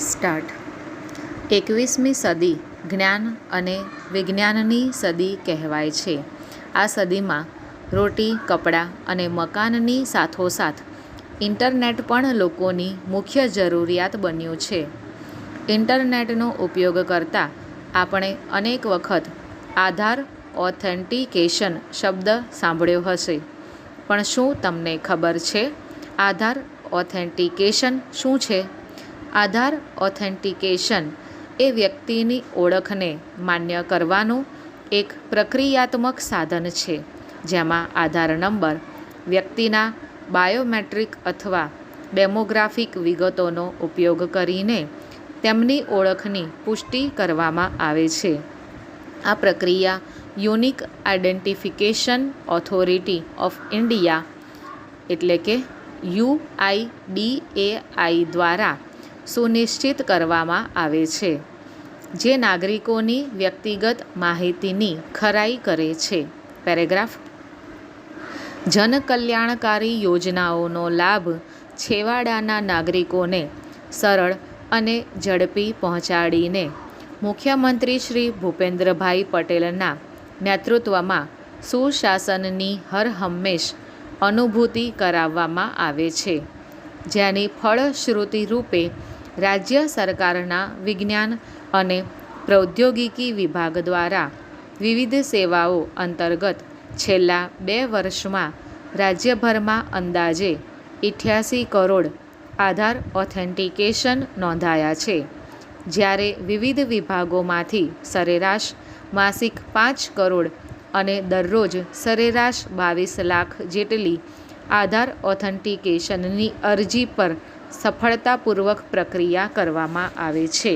Start. 21મી સદી જ્ઞાન અને વિજ્ઞાનની સદી કહેવાય છે. આ સદીમાં રોટી, કપડાં અને મકાનની સાથોસાથ ઇન્ટરનેટ પણ લોકોની મુખ્ય જરૂરિયાત બન્યું છે. ઇન્ટરનેટનો ઉપયોગ કરતાં આપણે અનેક વખત આધાર ઓથેન્ટિકેશન શબ્દ સાંભળ્યો હશે, પણ શું તમને ખબર છે આધાર ઓથેન્ટિકેશન શું છે? આધાર ઓથેન્ટિકેશન એ વ્યક્તિની ઓળખને માન્ય કરવાનું એક પ્રક્રિયાત્મક સાધન છે, જેમાં આધાર નંબર, વ્યક્તિના બાયોમેટ્રિક અથવા ડેમોગ્રાફિક વિગતોનો ઉપયોગ કરીને તેમની ઓળખની પુષ્ટિ કરવામાં આવે છે. આ પ્રક્રિયા unique identification authority of India એટલે કે UIDAI દ્વારા સુનિશ્ચિત કરવામાં આવે છે, જે નાગરિકોની વ્યક્તિગત માહિતીની ખરાઈ કરે છે. પેરેગ્રાફ. જનકલ્યાણકારી યોજનાઓનો લાભ છેવાડાના નાગરિકોને સરળ અને ઝડપી પહોંચાડીને મુખ્યમંત્રી શ્રી ભૂપેન્દ્રભાઈ પટેલના નેતૃત્વમાં સુશાસનની હરહંમેશ અનુભૂતિ કરાવવામાં આવે છે, જેની ફળશ્રુતિ રૂપે રાજ્ય સરકારના વિજ્ઞાન અને પ્રૌદ્યોગિકી વિભાગ દ્વારા વિવિધ સેવાઓ અંતર્ગત છેલ્લા 2 વર્ષમાં રાજ્યભરમાં અંદાજે 88 કરોડ આધાર ઓથેન્ટિકેશન નોંધાયા છે, જ્યારે વિવિધ વિભાગોમાંથી સરેરાશ માસિક 5 કરોડ અને દરરોજ સરેરાશ 22 લાખ જેટલી આધાર ઓથેન્ટિકેશનની અરજી પર સફળતાપૂર્વક પ્રક્રિયા કરવામાં આવે છે,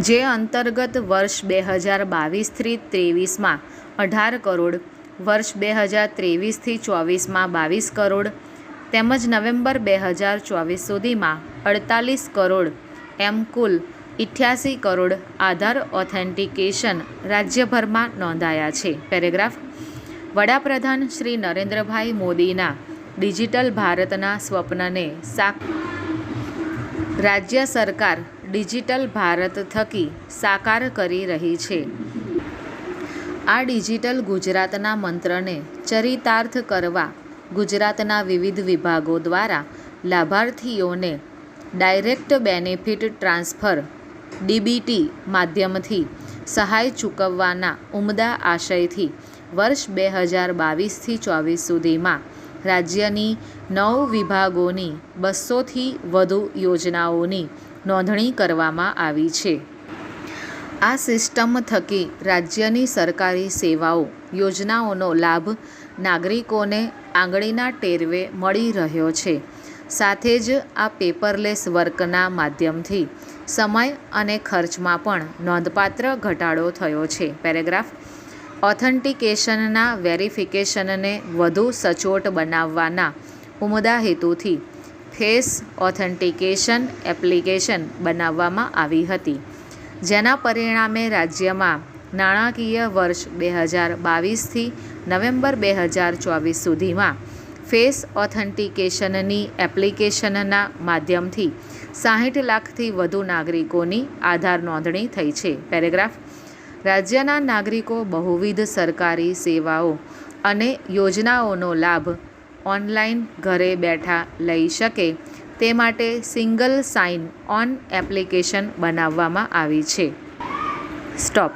જે અંતર્ગત વર્ષ 2022-23માં 18 કરોડ, વર્ષ 2023-24માં 22 કરોડ તેમજ નવેમ્બર 2024 સુધીમાં 48 કરોડ એમ કુલ 88 કરોડ આધાર ઓથેન્ટિકેશન રાજ્યભરમાં નોંધાયા છે. પેરેગ્રાફ. વડાપ્રધાન શ્રી નરેન્દ્રભાઈ મોદીના ડિજિટલ ભારતના સ્વપ્નને રાજ્ય સરકાર ડિજિટલ ભારત થકી સાકાર કરી રહી છે. આ ડિજિટલ ગુજરાતના મંત્રને ચરિતાર્થ કરવા ગુજરાતના વિવિધ વિભાગો દ્વારા લાભાર્થીઓને ડાયરેક્ટ બેનિફિટ ટ્રાન્સફર DBT માધ્યમથી સહાય ચૂકવવાના ઉમદા આશયથી વર્ષ 2022-24 સુધીમાં રાજ્યની 9 વિભાગોની 200થી વધુ યોજનાઓની નોંધણી કરવામાં આવી છે. આ સિસ્ટમ થકી રાજ્યની સરકારી સેવાઓ યોજનાઓનો લાભ નાગરિકોને આંગળીના ટેરવે મળી રહ્યો છે. સાથે જ આ પેપરલેસ વર્કના માધ્યમથી સમય અને ખર્ચમાં પણ નોંધપાત્ર ઘટાડો થયો છે. પેરેગ્રાફ. ઓથેન્ટિકેશનના વેરિફિકેશનને વધુ સચોટ બનાવવાના ઉમદા હેતુથી ફેસ ઓથેન્ટિકેશન એપ્લિકેશન બનાવવામાં આવી હતી, જેના પરિણામે રાજ્યમાં નાણાકીય વર્ષ 2022થી નવેમ્બર 2024 સુધીમાં ફેસ ઓથેન્ટિકેશનની એપ્લિકેશનના માધ્યમથી 60 લાખથી વધુ નાગરિકોની આધાર નોંધણી થઈ છે. પેરેગ્રાફ. રાજ્યના નાગરિકો બહુવિધ સરકારી સેવાઓ અને યોજનાઓનો લાભ ઓનલાઈન ઘરે બેઠા લઈ શકે તે માટે સિંગલ સાઇન ઓન એપ્લિકેશન બનાવવામાં આવી છે. સ્ટોપ.